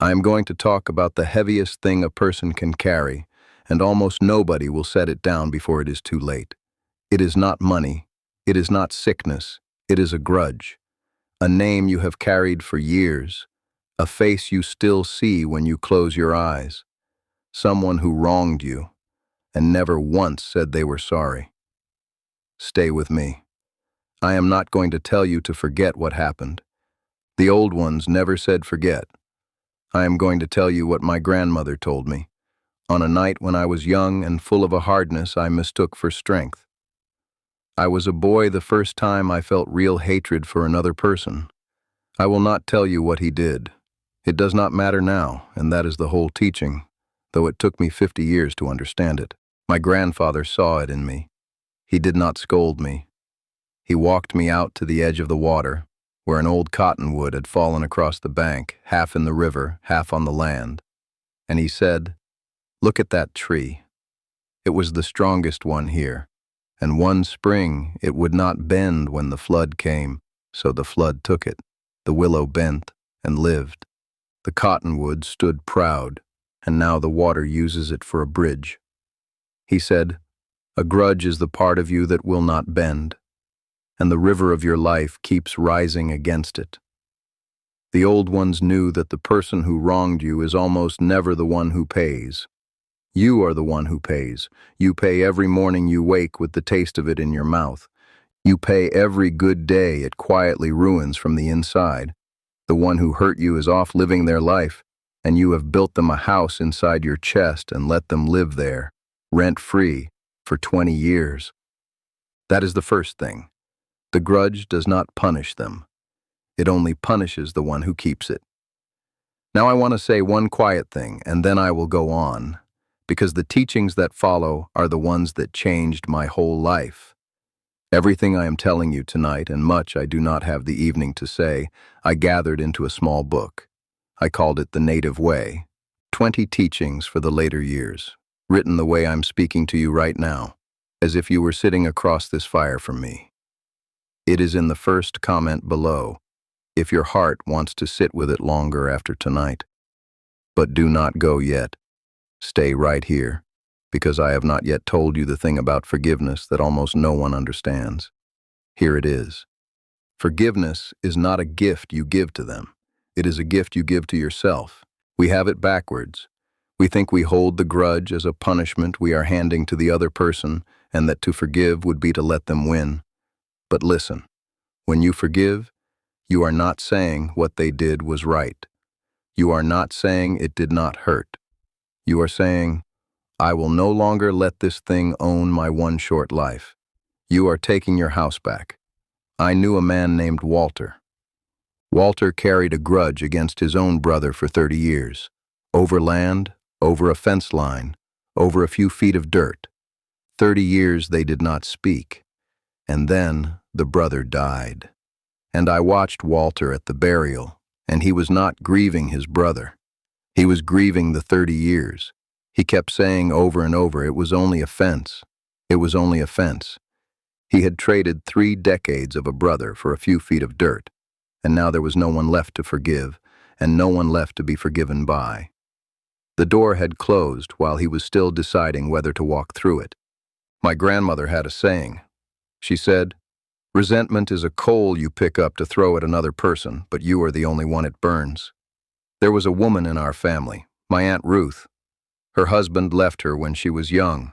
I am going to talk about the heaviest thing a person can carry, and almost nobody will set it down before it is too late. It is not money. It is not sickness. It is a grudge. A name you have carried for years. A face you still see when you close your eyes. Someone who wronged you and never once said they were sorry. Stay with me. I am not going to tell you to forget what happened. The old ones never said forget. I am going to tell you what my grandmother told me, on a night when I was young and full of a hardness I mistook for strength. I was a boy the first time I felt real hatred for another person. I will not tell you what he did. It does not matter now, and that is the whole teaching, though it took me 50 years to understand it. My grandfather saw it in me. He did not scold me. He walked me out to the edge of the water, where an old cottonwood had fallen across the bank, half in the river, half on the land. And he said, "Look at that tree. It was the strongest one here, and one spring it would not bend when the flood came, so the flood took it. The willow bent and lived. The cottonwood stood proud, and now the water uses it for a bridge." He said, "A grudge is the part of you that will not bend, and the river of your life keeps rising against it." The old ones knew that the person who wronged you is almost never the one who pays. You are the one who pays. You pay every morning you wake with the taste of it in your mouth. You pay every good day it quietly ruins from the inside. The one who hurt you is off living their life, and you have built them a house inside your chest and let them live there, rent-free, for 20 years. That is the first thing. The grudge does not punish them. It only punishes the one who keeps it. Now I want to say one quiet thing, and then I will go on, because the teachings that follow are the ones that changed my whole life. Everything I am telling you tonight, and much I do not have the evening to say, I gathered into a small book. I called it The Native Way, 20 teachings for the later years, written the way I'm speaking to you right now, as if you were sitting across this fire from me. It is in the first comment below, if your heart wants to sit with it longer after tonight. But do not go yet. Stay right here, because I have not yet told you the thing about forgiveness that almost no one understands. Here it is. Forgiveness is not a gift you give to them. It is a gift you give to yourself. We have it backwards. We think we hold the grudge as a punishment we are handing to the other person, and that to forgive would be to let them win. But listen, when you forgive, you are not saying what they did was right. You are not saying it did not hurt. You are saying, I will no longer let this thing own my one short life. You are taking your house back. I knew a man named Walter. Walter carried a grudge against his own brother for 30 years. Over land, over a fence line, over a few feet of dirt. 30 years they did not speak. And then the brother died. And I watched Walter at the burial, and he was not grieving his brother. He was grieving the 30 years. He kept saying over and over, it was only a fence. It was only a fence. He had traded 3 decades of a brother for a few feet of dirt, and now there was no one left to forgive, and no one left to be forgiven by. The door had closed while he was still deciding whether to walk through it. My grandmother had a saying. She said, "Resentment is a coal you pick up to throw at another person, but you are the only one it burns." There was a woman in our family, my Aunt Ruth. Her husband left her when she was young,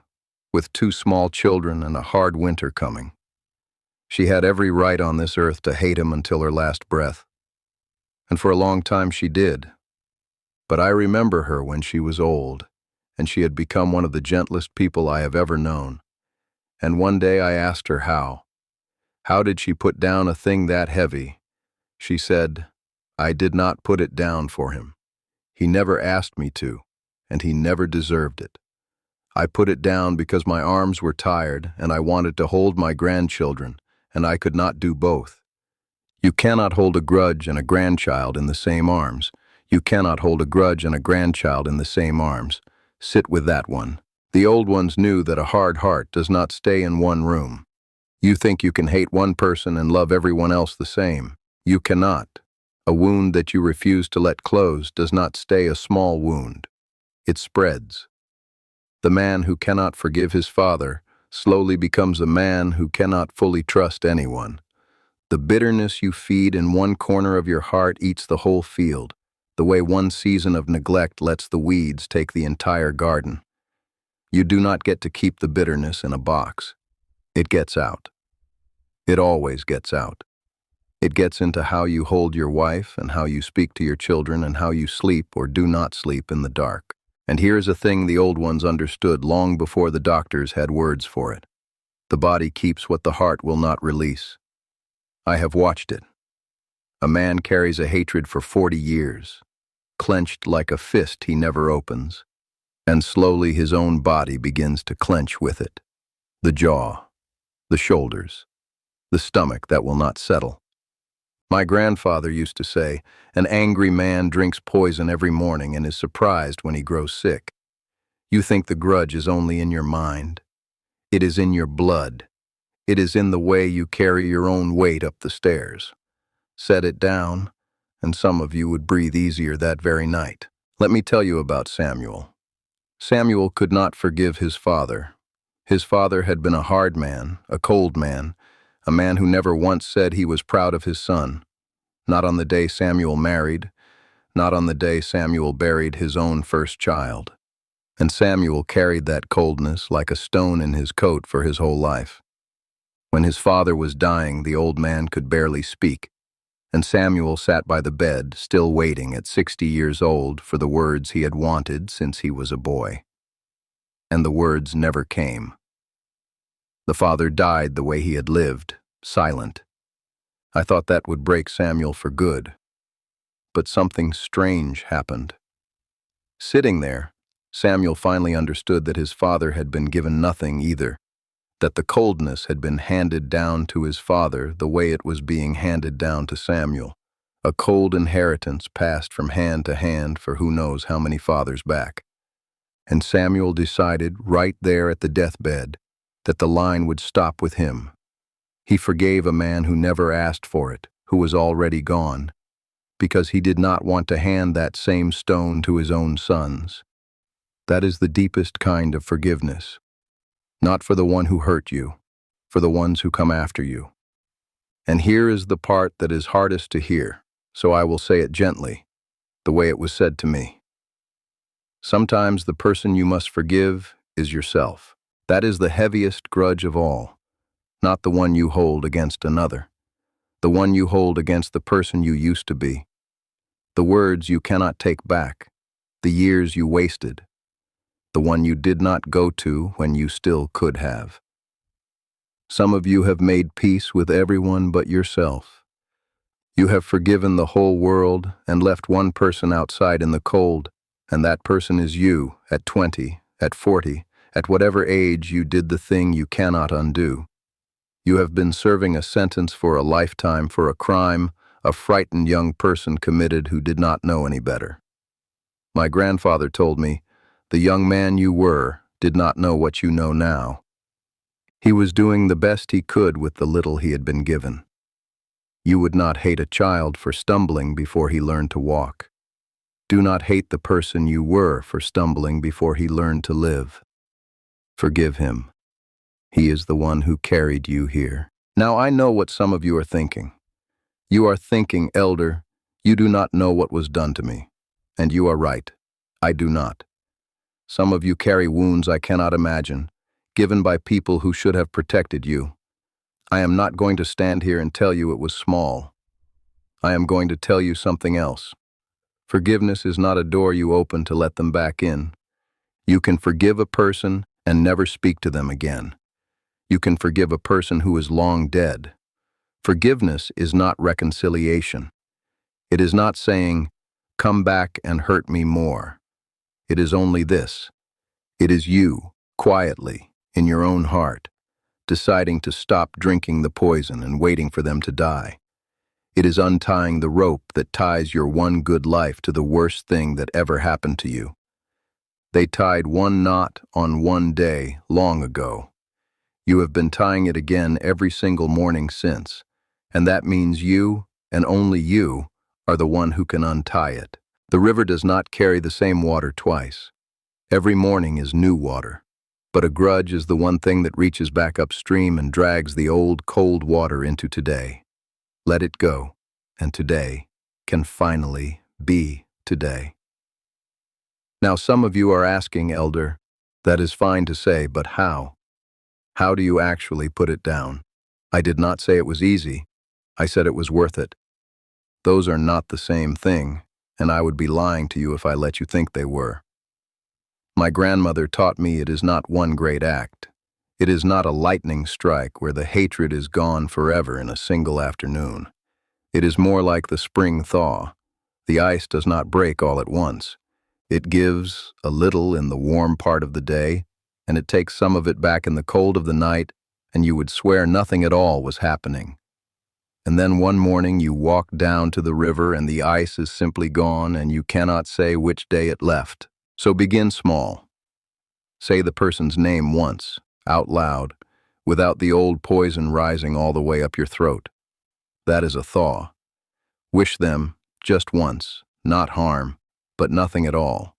with 2 small children and a hard winter coming. She had every right on this earth to hate him until her last breath. And for a long time she did. But I remember her when she was old, and she had become one of the gentlest people I have ever known. And one day I asked her how. How did she put down a thing that heavy? She said, "I did not put it down for him. He never asked me to, and he never deserved it. I put it down because my arms were tired and I wanted to hold my grandchildren, and I could not do both. You cannot hold a grudge and a grandchild in the same arms. You cannot hold a grudge and a grandchild in the same arms. Sit with that one." The old ones knew that a hard heart does not stay in one room. You think you can hate one person and love everyone else the same. You cannot. A wound that you refuse to let close does not stay a small wound. It spreads. The man who cannot forgive his father slowly becomes a man who cannot fully trust anyone. The bitterness you feed in one corner of your heart eats the whole field, the way one season of neglect lets the weeds take the entire garden. You do not get to keep the bitterness in a box. It gets out. It always gets out. It gets into how you hold your wife and how you speak to your children and how you sleep or do not sleep in the dark. And here is a thing the old ones understood long before the doctors had words for it. The body keeps what the heart will not release. I have watched it. A man carries a hatred for 40 years, clenched like a fist he never opens, and slowly his own body begins to clench with it. The jaw, the shoulders, the stomach that will not settle. My grandfather used to say, an angry man drinks poison every morning and is surprised when he grows sick. You think the grudge is only in your mind. It is in your blood. It is in the way you carry your own weight up the stairs. Set it down, and some of you would breathe easier that very night. Let me tell you about Samuel. Samuel could not forgive his father. His father had been a hard man, a cold man, a man who never once said he was proud of his son. Not on the day Samuel married, not on the day Samuel buried his own first child. And Samuel carried that coldness like a stone in his coat for his whole life. When his father was dying, the old man could barely speak, and Samuel sat by the bed, still waiting at 60 years old for the words he had wanted since he was a boy. And the words never came. The father died the way he had lived, silent. I thought that would break Samuel for good. But something strange happened. Sitting there, Samuel finally understood that his father had been given nothing either, that the coldness had been handed down to his father the way it was being handed down to Samuel, a cold inheritance passed from hand to hand for who knows how many fathers back. And Samuel decided right there at the deathbed that the line would stop with him. He forgave a man who never asked for it, who was already gone, because he did not want to hand that same stone to his own sons. That is the deepest kind of forgiveness. Not for the one who hurt you, for the ones who come after you. And here is the part that is hardest to hear, so I will say it gently, the way it was said to me. Sometimes the person you must forgive is yourself. That is the heaviest grudge of all, not the one you hold against another, the one you hold against the person you used to be, the words you cannot take back, the years you wasted, the one you did not go to when you still could have. Some of you have made peace with everyone but yourself. You have forgiven the whole world and left one person outside in the cold, and that person is you at 20, at 40, at whatever age you did the thing you cannot undo. You have been serving a sentence for a lifetime for a crime a frightened young person committed who did not know any better. My grandfather told me, the young man you were did not know what you know now. He was doing the best he could with the little he had been given. You would not hate a child for stumbling before he learned to walk. Do not hate the person you were for stumbling before he learned to live. Forgive him. He is the one who carried you here. Now I know what some of you are thinking. You are thinking, Elder, you do not know what was done to me. And you are right. I do not. Some of you carry wounds I cannot imagine, given by people who should have protected you. I am not going to stand here and tell you it was small. I am going to tell you something else. Forgiveness is not a door you open to let them back in. You can forgive a person and never speak to them again. You can forgive a person who is long dead. Forgiveness is not reconciliation. It is not saying, come back and hurt me more. It is only this. It is you, quietly, in your own heart, deciding to stop drinking the poison and waiting for them to die. It is untying the rope that ties your one good life to the worst thing that ever happened to you. They tied one knot on one day long ago. You have been tying it again every single morning since, and that means you, and only you, are the one who can untie it. The river does not carry the same water twice. Every morning is new water. But a grudge is the one thing that reaches back upstream and drags the old, cold water into today. Let it go, and today can finally be today. Now some of you are asking, Elder, that is fine to say, but how? How do you actually put it down? I did not say it was easy. I said it was worth it. Those are not the same thing, and I would be lying to you if I let you think they were. My grandmother taught me it is not one great act. It is not a lightning strike where the hatred is gone forever in a single afternoon. It is more like the spring thaw. The ice does not break all at once. It gives a little in the warm part of the day, and it takes some of it back in the cold of the night, and you would swear nothing at all was happening. And then one morning you walk down to the river and the ice is simply gone and you cannot say which day it left. So begin small. Say the person's name once, out loud, without the old poison rising all the way up your throat. That is a thaw. Wish them, just once, not harm, but nothing at all,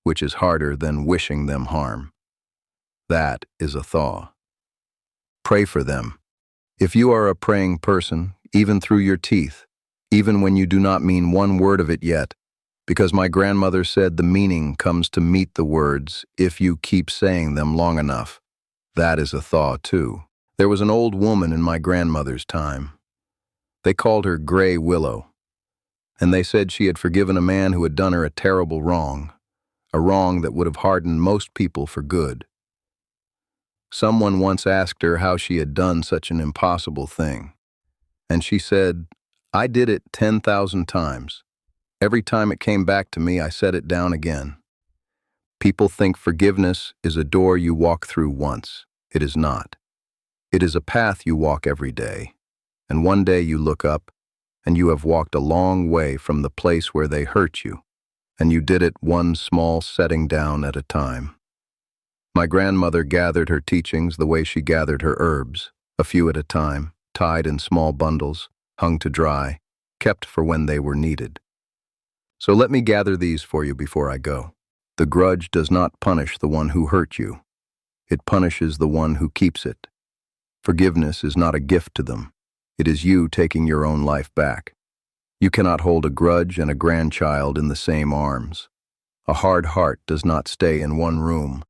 which is harder than wishing them harm. That is a thaw. Pray for them. If you are a praying person, even through your teeth, even when you do not mean one word of it yet, because my grandmother said the meaning comes to meet the words if you keep saying them long enough. That is a thaw too. There was an old woman in my grandmother's time. They called her Gray Willow, and they said she had forgiven a man who had done her a terrible wrong, a wrong that would have hardened most people for good. Someone once asked her how she had done such an impossible thing. And she said, I did it 10,000 times. Every time it came back to me, I set it down again. People think forgiveness is a door you walk through once. It is not. It is a path you walk every day. And one day you look up, and you have walked a long way from the place where they hurt you, and you did it one small setting down at a time. My grandmother gathered her teachings the way she gathered her herbs, a few at a time, tied in small bundles, hung to dry, kept for when they were needed. So let me gather these for you before I go. The grudge does not punish the one who hurt you. It punishes the one who keeps it. Forgiveness is not a gift to them. It is you taking your own life back. You cannot hold a grudge and a grandchild in the same arms. A hard heart does not stay in one room.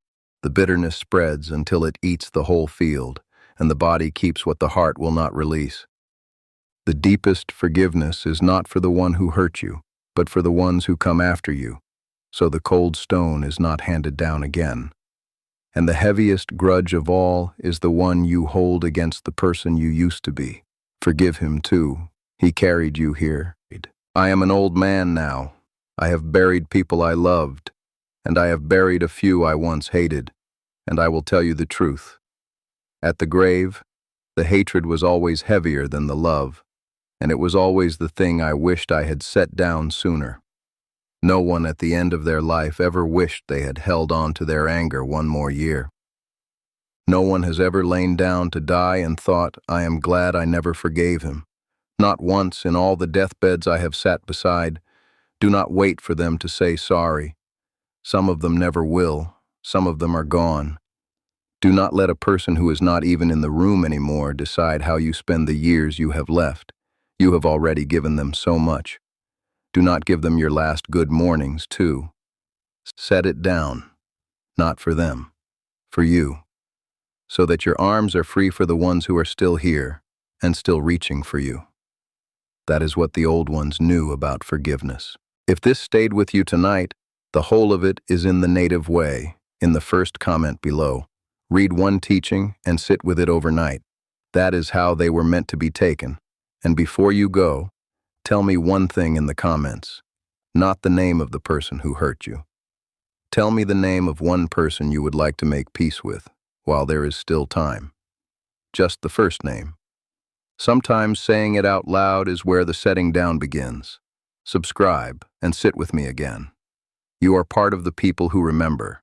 The bitterness spreads until it eats the whole field, and the body keeps what the heart will not release. The deepest forgiveness is not for the one who hurt you, but for the ones who come after you, so the cold stone is not handed down again. And the heaviest grudge of all is the one you hold against the person you used to be. Forgive him too. He carried you here. I am an old man now. I have buried people I loved, and I have buried a few I once hated, and I will tell you the truth. At the grave, the hatred was always heavier than the love, and it was always the thing I wished I had set down sooner. No one at the end of their life ever wished they had held on to their anger one more year. No one has ever lain down to die and thought, I am glad I never forgave him. Not once in all the deathbeds I have sat beside. Do not wait for them to say sorry. Some of them never will. Some of them are gone. Do not let a person who is not even in the room anymore decide how you spend the years you have left. You have already given them so much. Do not give them your last good mornings, too. Set it down, not for them, for you, so that your arms are free for the ones who are still here and still reaching for you. That is what the old ones knew about forgiveness. If this stayed with you tonight, the whole of it is in the native way, in the first comment below. Read one teaching and sit with it overnight. That is how they were meant to be taken. And before you go, tell me one thing in the comments, not the name of the person who hurt you. Tell me the name of one person you would like to make peace with, while there is still time. Just the first name. Sometimes saying it out loud is where the setting down begins. Subscribe and sit with me again. You are part of the people who remember.